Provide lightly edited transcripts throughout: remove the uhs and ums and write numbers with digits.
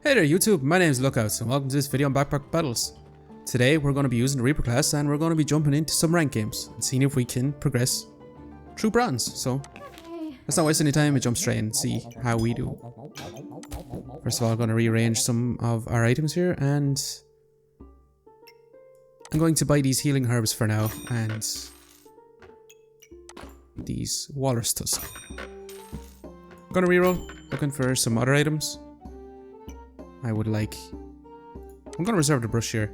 Hey there YouTube, my name is LuckOuts and welcome to this video on Backpack Battles. Today we're going to be using the Reaper class and we're going to be jumping into some rank games and seeing if we can progress through bronze. So let's not waste any time and jump straight in and see how we do. First of all, I'm going to rearrange some of our items here and I'm going to buy these healing herbs for now and these walrus tusk. I'm going to reroll, looking for some other items. I'm going to reserve the brush here,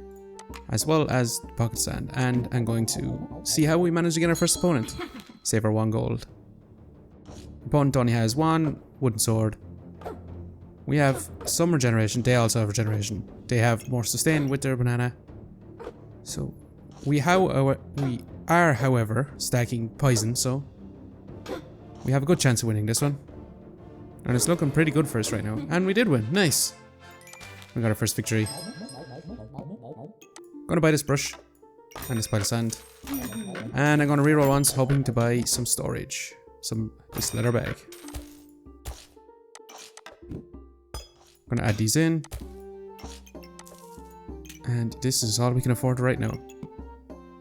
as well as the pocket sand, and I'm going to see how we manage to get our first opponent. Save our 1 gold. Opponent only has 1 wooden sword. We have some regeneration, they also have regeneration. They have more sustain with their banana. So, we are, however, stacking poison, so we have a good chance of winning this one. And it's looking pretty good for us right now. And we did win, nice! We got our first victory. Gonna buy this brush and this pile of sand, and I'm gonna reroll once, hoping to buy some storage, this leather bag. Gonna add these in, and this is all we can afford right now.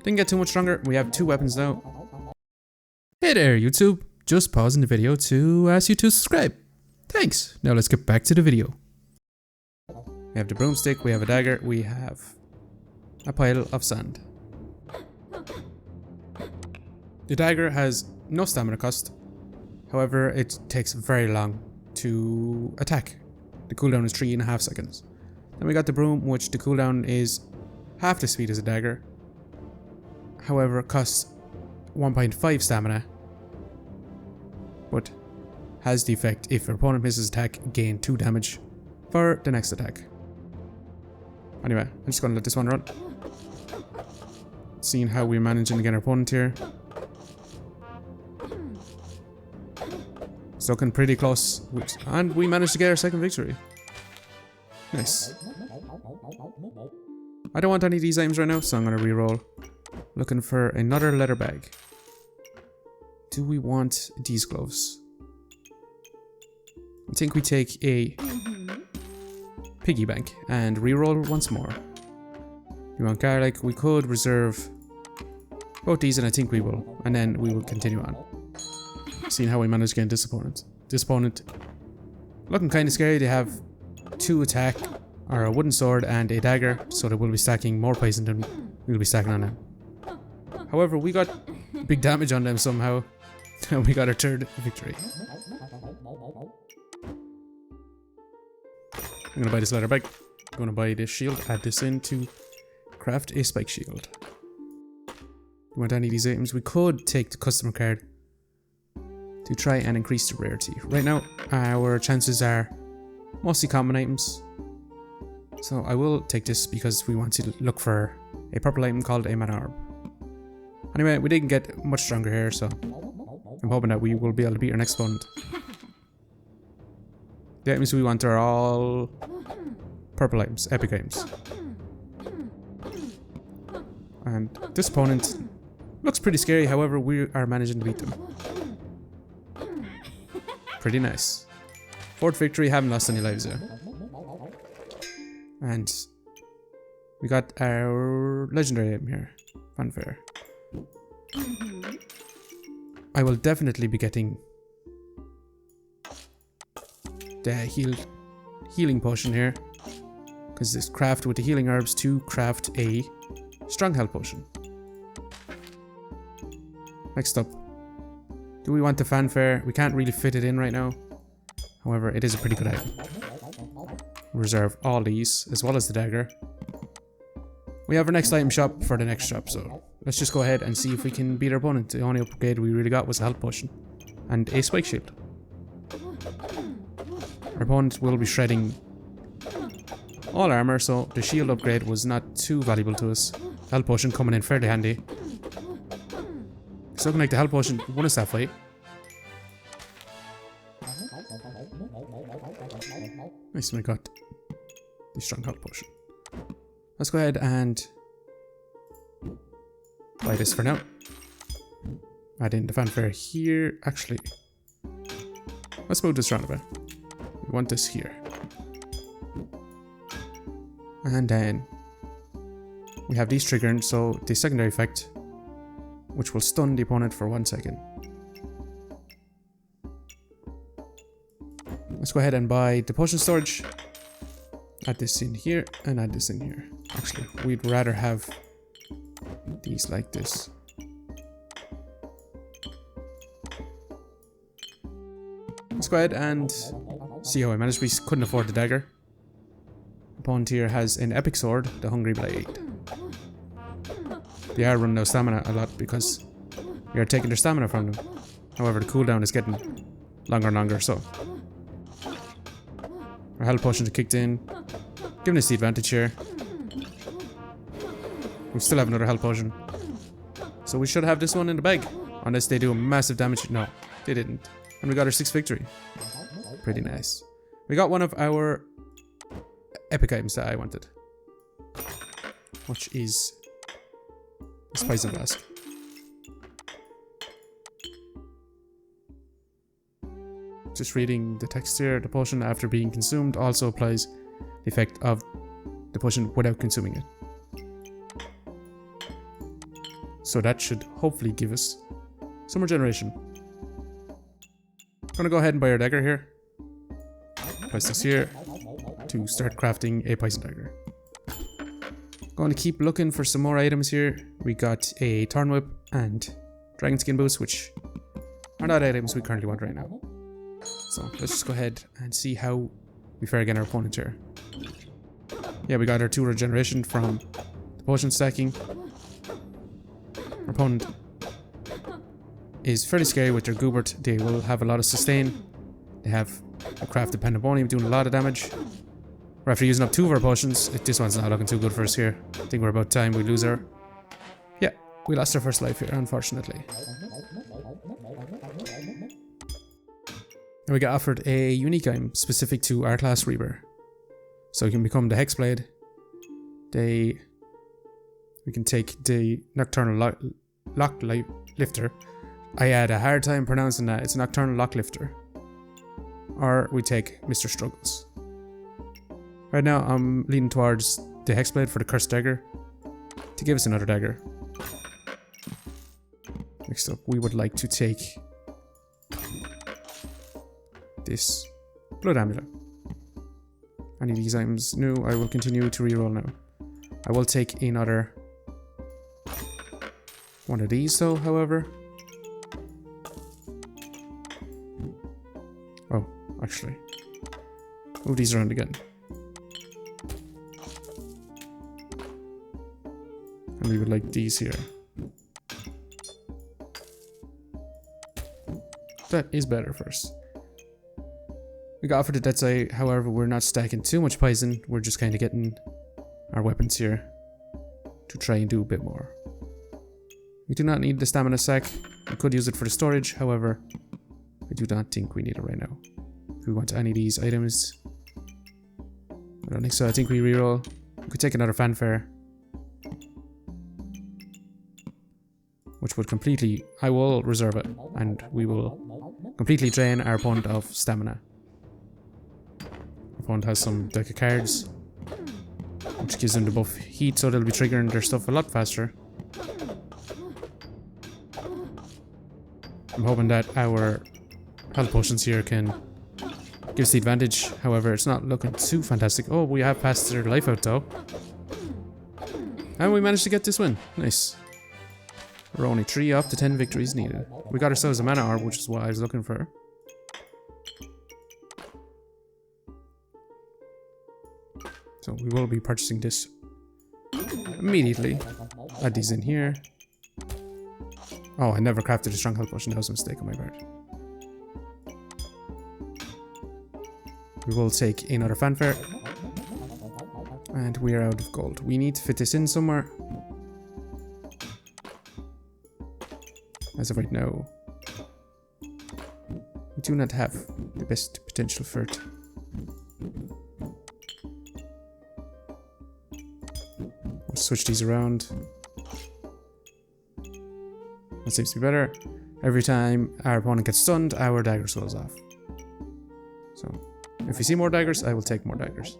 Didn't get too much stronger. We have 2 weapons now. Hey there, YouTube! Just pausing the video to ask you to subscribe. Thanks. Now let's get back to the video. We have the broomstick, we have a dagger, we have a pile of sand. The dagger has no stamina cost, however it takes very long to attack. The cooldown is 3.5 seconds. Then we got the broom, which the cooldown is half the speed as a dagger, however it costs 1.5 stamina, but has the effect if your opponent misses attack, gain 2 damage for the next attack. Anyway, I'm just gonna let this one run. Seeing how we're managing to get our opponent here. It's looking pretty close. And we managed to get our second victory. Nice. I don't want any of these items right now, so I'm gonna reroll. Looking for another leather bag. Do we want these gloves? I think we take a piggy bank and reroll once more. You want garlic? We could reserve both these, and I think we will, and then we will continue on. Seeing how we manage against this opponent. This opponent looking kind of scary. They have 2 attack, or a wooden sword and a dagger, so they will be stacking more poison than we'll be stacking on them. However, we got big damage on them somehow, and we got our 3rd victory. I'm gonna buy this leather bag. I'm gonna buy this shield, add this in to craft a spike shield. You want any of these items? We could take the customer card to try and increase the rarity. Right now, our chances are mostly common items. So I will take this because we want to look for a purple item called a mana orb. Anyway, we didn't get much stronger here, so I'm hoping that we will be able to beat our next opponent. The items we want are all purple items, epic items. And this opponent looks pretty scary, however we are managing to beat them. Pretty nice. 4th victory, haven't lost any lives there. And we got our legendary item here, fanfare. I will definitely be getting the healing potion here, because this craft with the healing herbs to craft a strong health potion. Next up, do we want the fanfare? We can't really fit it in right now, however it is a pretty good item. Reserve all these as well as the dagger. We have our next item shop for the next shop, so let's just go ahead and see if we can beat our opponent. The only upgrade we really got was a health potion and a spike shield. Our opponent will be shredding all armor, so the shield upgrade was not too valuable to us. Health potion coming in fairly handy. It's looking like the health potion won us that fight. Nice, we got the strong health potion. Let's go ahead and buy this for now. Add in the fanfare here. Actually, let's move this around a bit. We want this here. And then we have these triggering, so the secondary effect, which will stun the opponent for 1 second. Let's go ahead and buy the potion storage. Add this in here and add this in here. Actually, we'd rather have these like this. Let's go ahead and see how I managed. We couldn't afford the dagger. Opponent here has an epic sword, the Hungry Blade. They are running out of stamina a lot because we are taking their stamina from them. However, the cooldown is getting longer and longer, so our health potions are kicked in, giving us the advantage here. We still have another health potion, so we should have this one in the bag, unless they do a massive damage. No, they didn't, and we got our 6th victory. Pretty nice. We got one of our epic items that I wanted, which is this poison flask. Just reading the text here, the potion after being consumed also applies the effect of the potion without consuming it. So that should hopefully give us some regeneration. I'm gonna go ahead and buy our dagger here. Place this here to start crafting a poison dagger. Going to keep looking for some more items here. We got a Thorn Whip and Dragon Skin Boots, which are not items we currently want right now. So let's just go ahead and see how we fare against our opponent here. Yeah, we got our 2 regeneration from the potion stacking. Our opponent is fairly scary with their Goobert. They will have a lot of sustain. They have a craft dependent bony doing a lot of damage. We're after using up 2 of our potions. This one's not looking too good for us here. I think we're about time we lose her. Yeah, we lost our first life here, unfortunately. And we got offered a unique item specific to our class Reaper. So we can become the Hexblade. We can take the Nocturnal Lock Lifter. I had a hard time pronouncing that. It's Nocturnal Lock Lifter. Or we take Mr. Struggles. Right now I'm leaning towards the Hexblade for the Cursed Dagger to give us another dagger. Next up we would like to take this Blood Amulet. Any of these items new, I will continue to reroll now. I will take another one of these though, however. Oh, actually. Move these around again. And we would like these here. That is better first. We got offered the Dead Eye, however we're not stacking too much poison, we're just kind of getting our weapons here to try and do a bit more. We do not need the stamina sack, we could use it for the storage, however I do not think we need it right now. If we want any of these items, I don't think so. I think we reroll. We could take another Fanfare, which would completely, I will reserve it, and we will completely drain our opponent of stamina. Our opponent has some deck of cards, which gives them the buff heat, so they'll be triggering their stuff a lot faster. I'm hoping that our health potions here can give us the advantage, however it's not looking too fantastic. Oh, we have passed their life out though. And we managed to get this win. Nice. We're only 3 off the 10 victories needed. We got ourselves a mana orb, which is what I was looking for. So we will be purchasing this immediately. Add these in here. Oh, I never crafted a strong health potion. That was a mistake on my part. We will take another Fanfare. And we are out of gold. We need to fit this in somewhere. As of right now, we do not have the best potential for it. We'll switch these around. That seems to be better. Every time our opponent gets stunned, our dagger swells off. So, if we see more daggers, I will take more daggers.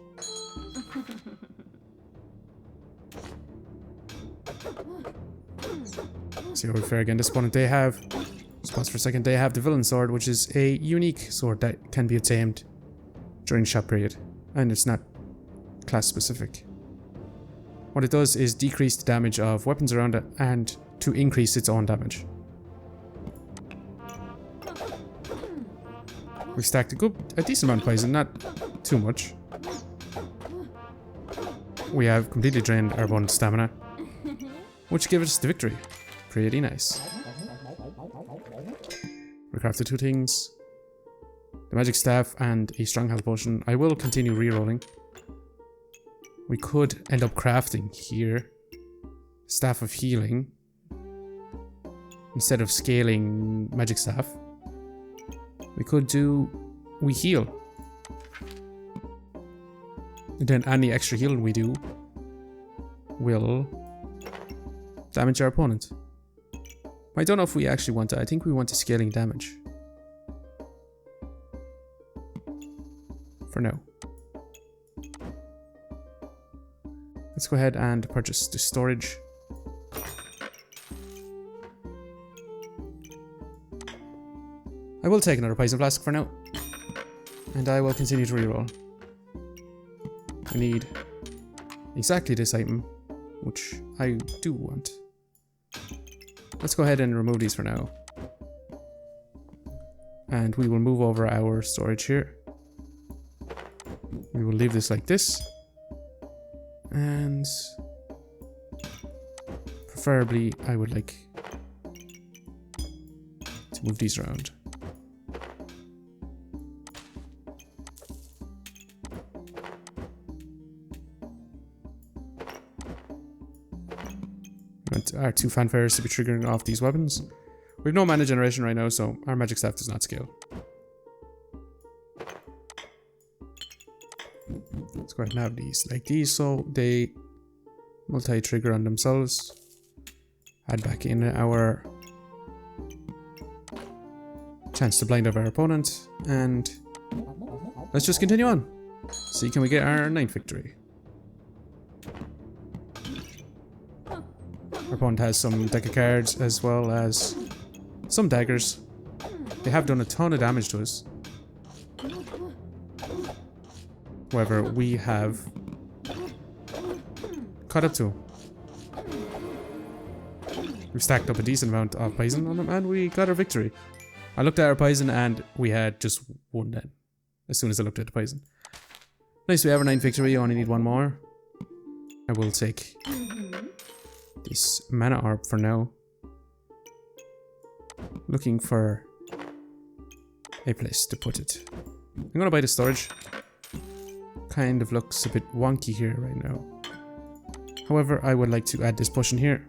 See how we fare again. This opponent, they have... Just pause for a second. They have the Villain Sword, which is a unique sword that can be obtained during shop period. And it's not class specific. What it does is decrease the damage of weapons around it and to increase its own damage. We stacked a decent amount of poison, not too much. We have completely drained our opponent's stamina, which gives us the victory. Pretty nice. We crafted 2 things. The magic staff and a strong health potion. I will continue rerolling. We could end up crafting here Staff of Healing instead of scaling magic staff. We could do we heal. And then any extra healing we do will damage our opponent. I don't know if we actually want that. I think we want the scaling damage. For now. Let's go ahead and purchase the storage. I will take another poison flask for now. And I will continue to reroll. We need exactly this item, which I do want. Let's go ahead and remove these for now. And we will move over our storage here. We will leave this like this. And preferably I would like to move these around. We want our 2 fanfares to be triggering off these weapons. We have no mana generation right now, so our magic staff does not scale. Let's go ahead and have these like these so they multi-trigger on themselves. Add back in our chance to blind of our opponent, and let's just continue on. See, can we get our 9th victory? Our opponent has some deck of cards as well as some daggers. They have done a ton of damage to us. However, we have caught up to him. We've stacked up a decent amount of poison on him and we got our victory. I looked at our poison and we had just 1 then. As soon as I looked at the poison. Nice, we have our 9th victory. You only need 1 more. I will take this mana orb for now. Looking for a place to put it. I'm gonna buy the storage. Kind of looks a bit wonky here right now. However, I would like to add this potion here.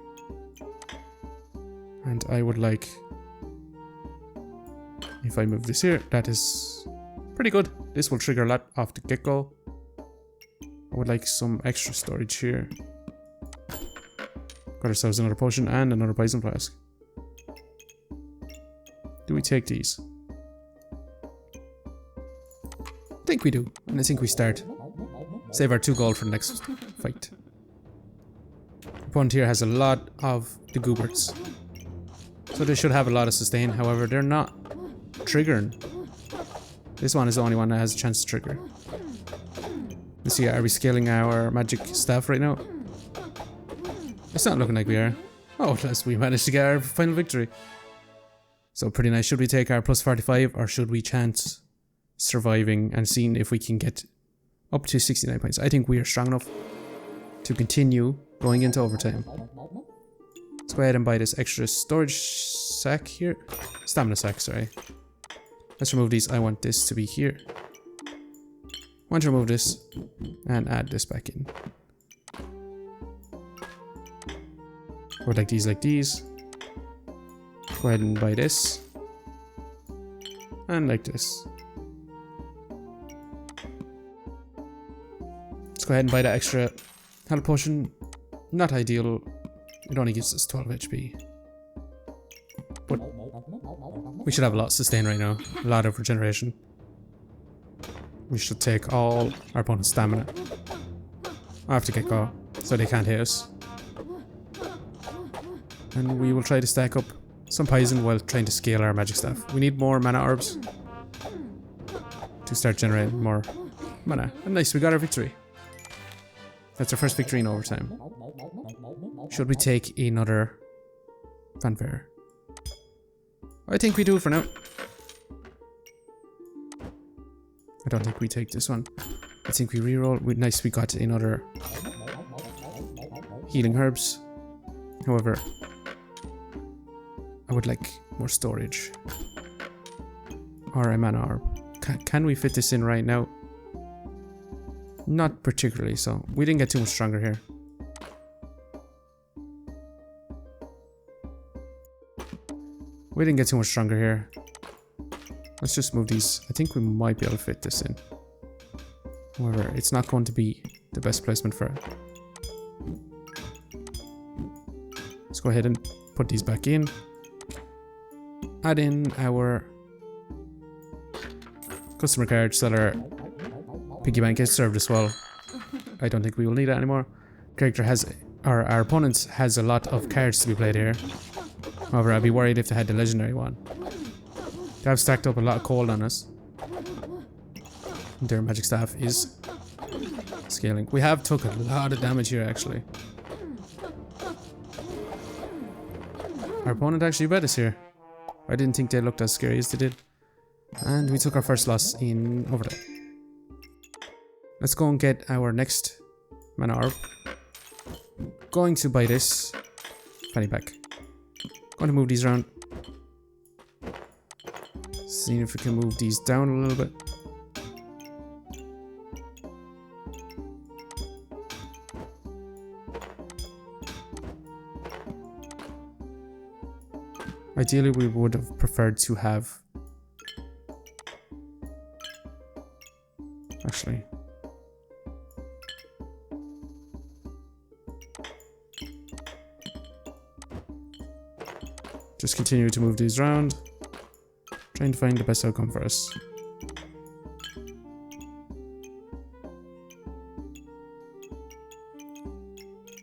And I would like, if I move this here, that is pretty good. This will trigger a lot off the get-go. I would like some extra storage here. Got ourselves another potion and another poison flask. Do we take these? I think we do, and I think we start. Save our 2 gold for the next fight. The opponent here has a lot of the gooberts, so they should have a lot of sustain. However, they're not triggering. This one is the only one that has a chance to trigger. Let's see, are we scaling our magic staff right now? It's not looking like we are. Oh, unless we managed to get our final victory. So pretty nice. Should we take our plus 45 or should we chance surviving and seeing if we can get up to 69 points? I think we are strong enough to continue going into overtime. Let's go ahead and buy this extra storage sack here. Stamina sack, sorry. Let's remove these. I want this to be here. I want to remove this and add this back in. Or like these. Go ahead and buy this. And like this. Let's go ahead and buy that extra health potion. Not ideal. It only gives us 12 HP. But we should have a lot of sustain right now. A lot of regeneration. We should take all our opponent's stamina. I have to get go so they can't hit us. And we will try to stack up some poison while trying to scale our magic staff. We need more mana orbs to start generating more mana. And nice, we got our victory. That's our first victory in overtime. Should we take another fanfare? I think we do for now. I don't think we take this one. I think we reroll. Nice, we got another healing herbs. However, I would like more storage. Or a mana orb. Can we fit this in right now? Not particularly, so we didn't get too much stronger here. We didn't get too much stronger here. Let's just move these. I think we might be able to fit this in. However, it's not going to be the best placement for it. Let's go ahead and put these back in. Add in our customer card seller. Piggy bank is served as well. I don't think we will need it anymore. Character has, or our opponent has a lot of cards to be played here. However, I'd be worried if they had the legendary one. They have stacked up a lot of cold on us. Their magic staff is scaling. We have took a lot of damage here actually. Our opponent actually bet us here. I didn't think they looked as scary as they did. And we took our first loss in overtime. Let's go and get our next mana orb. Going to buy this fanny pack. Going to move these around. Seeing if we can move these down a little bit. Ideally, we would have preferred to have... Actually... Just continue to move these around. Trying to find the best outcome for us.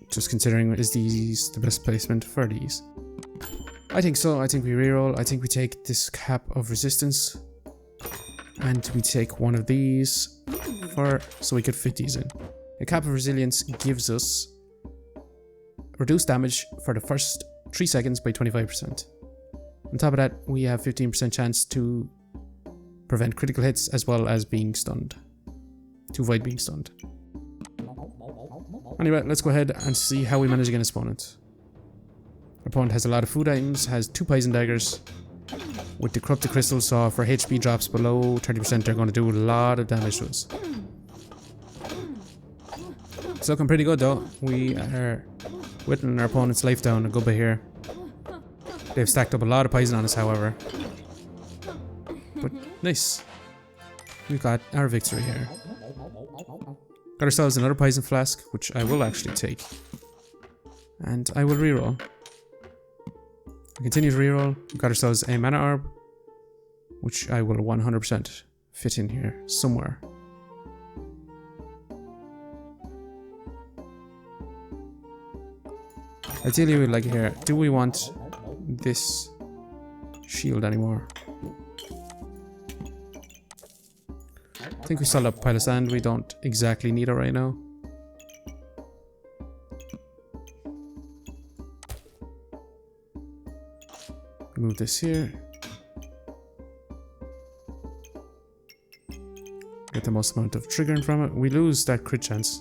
Just considering, is these the best placement for these? I think so. I think we reroll. I think we take this cap of resistance. And we take one of these so we could fit these in. A cap of resilience gives us reduced damage for the first 3 seconds by 25%. On top of that, we have 15% chance to prevent critical hits as well as being stunned. To avoid being stunned. Anyway, let's go ahead and see how we manage against opponent. Our opponent has a lot of food items, has 2 poison daggers. With the corrupted crystal, so if our HP drops below 30%, they're going to do a lot of damage to us. It's looking pretty good though. We are whittling our opponent's life down a good bit here. They've stacked up a lot of poison on us, however. But nice. We got our victory here. Got ourselves another poison flask, which I will actually take. And I will reroll. We continue to reroll. We got ourselves a mana orb, which I will 100% fit in here somewhere. Ideally, we'd like here. Do we want this shield anymore? I think we still have a pile of sand. We don't exactly need it right now. Move this here. Get the most amount of triggering from it. We lose that crit chance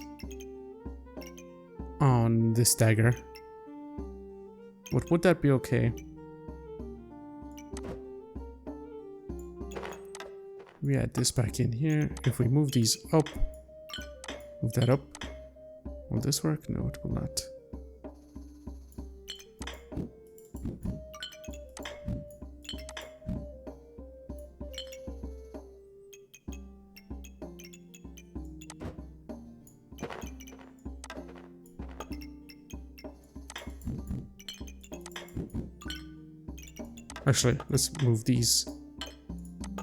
on this dagger. But would that be okay? We add this back in here. If we move these up, move that up. Will this work? No, it will not. Actually, let's move these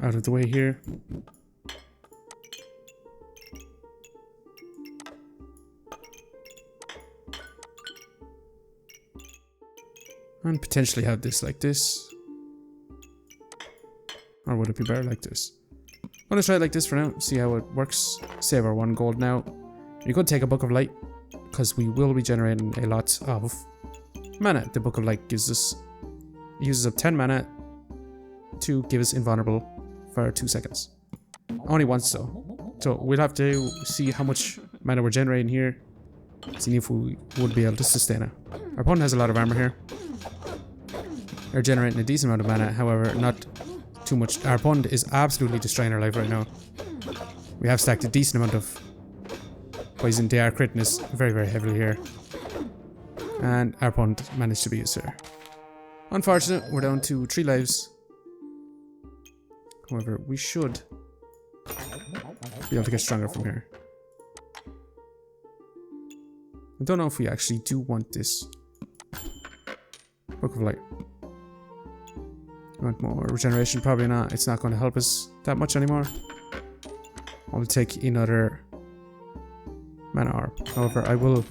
out of the way here. And potentially have this like this. Or would it be better like this? I'm gonna try it like this for now, see how it works. Save our 1 gold now. You could take a Book of Light, because we will be generating a lot of mana. The Book of Light uses up 10 mana to give us invulnerable for 2 seconds. Only once though. So we'll have to see how much mana we're generating here. See if we would be able to sustain it. Our opponent has a lot of armor here. They're generating a decent amount of mana, however, not too much. Our opponent is absolutely destroying our life right now. We have stacked a decent amount of poison. They are critting us very, very heavily here. And our opponent managed to beat us here. Unfortunate, we're down to 3 lives. However, we should be able to get stronger from here. I don't know if we actually do want this Book of Light. We want more regeneration? Probably not. It's not going to help us that much anymore. I'll take another mana orb. However, I will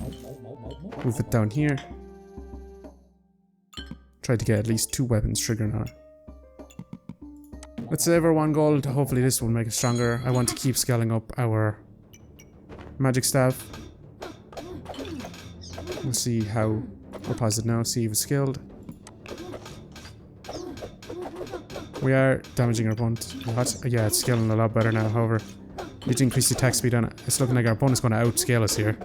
move it down here. Try to get at least 2 weapons triggering on it. Let's save our 1 gold. Hopefully this will make us stronger. I want to keep scaling up our magic staff. We'll see how we're positive now. See if it's skilled. We are damaging our opponent a lot. Yeah, it's scaling a lot better now. However, we need to increase the attack speed on it. It's looking like our opponent's going to outscale us here.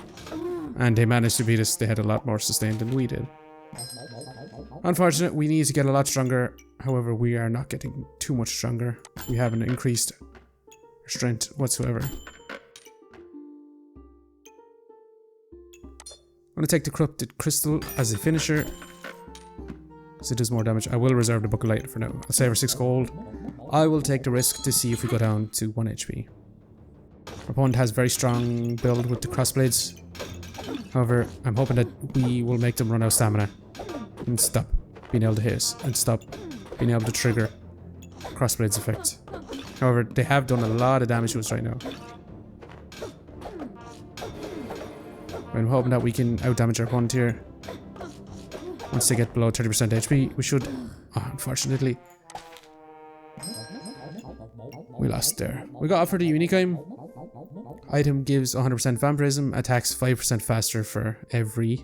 And they managed to beat us. They had a lot more sustained than we did. Unfortunate, we need to get a lot stronger. However, we are not getting too much stronger. We haven't increased our strength whatsoever. I'm going to take the Corrupted Crystal as a finisher, so it does more damage. I will reserve the Book of Light for now. I'll save our 6 gold. I will take the risk to see if we go down to 1 HP. Our opponent has very strong build with the crossblades. However, I'm hoping that we will make them run out of stamina and stop being able to hit us and stop being able to trigger crossblades effect. However, they have done a lot of damage to us right now. I'm hoping that we can outdamage our opponent here. Once they get below 30% HP, we should... Oh, unfortunately, we lost there. We got offered a unique item. Item gives 100% vampirism, attacks 5% faster for every...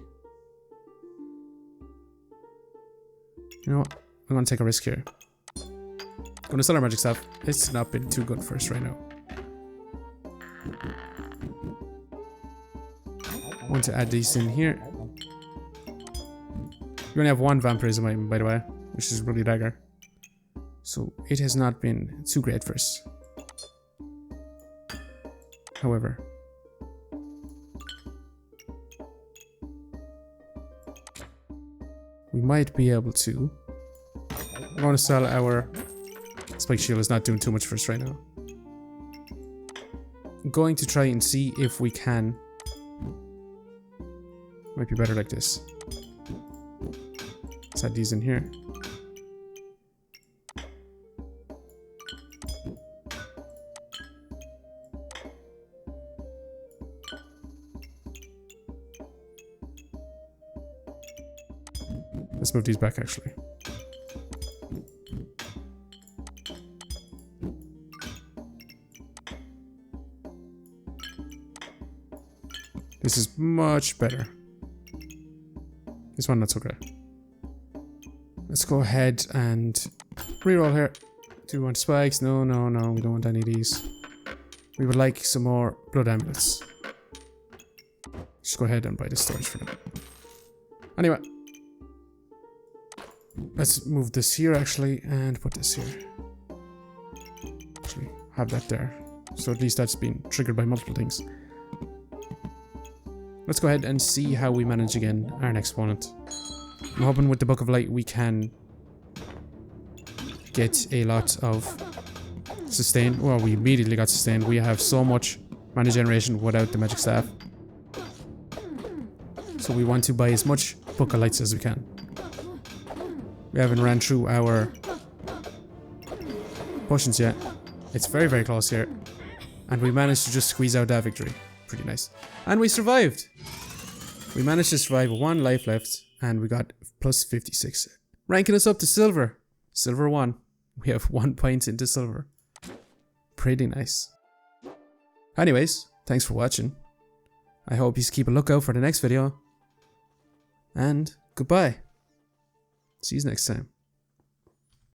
You know what? I'm going to take a risk here. I'm going to sell our magic staff. It's not been too good for us right now. I want to add these in here. We only have 1 vampirism item, by the way, which is really dagger. So it has not been too great for us. However, we might be able to... I'm going to sell our... Spike Shield is not doing too much for us right now. I'm going to try and see if we can... Might be better like this. Let's add these in here. Let's move these back actually. This is much better. This one not so great. Let's go ahead and reroll here. Do we want spikes? No, no, no, we don't want any of these. We would like some more blood amulets. Just go ahead and buy the storage for now. Anyway. Let's move this here actually and put this here. Actually, have that there. So at least that's been triggered by multiple things. Let's go ahead and see how we manage again our next opponent. I'm hoping with the Book of Light we can get a lot of sustain. Well, we immediately got sustained. We have so much mana generation without the magic staff. So we want to buy as much Book of Lights as we can. We haven't ran through our potions yet. It's very, very close here. And we managed to just squeeze out that victory. Pretty nice. And we survived! We managed to survive with 1 life left. And we got plus 56. Ranking us up to silver. Silver 1. We have 1 point into silver. Pretty nice. Anyways, thanks for watching. I hope you keep a lookout for the next video. And goodbye. See you next time.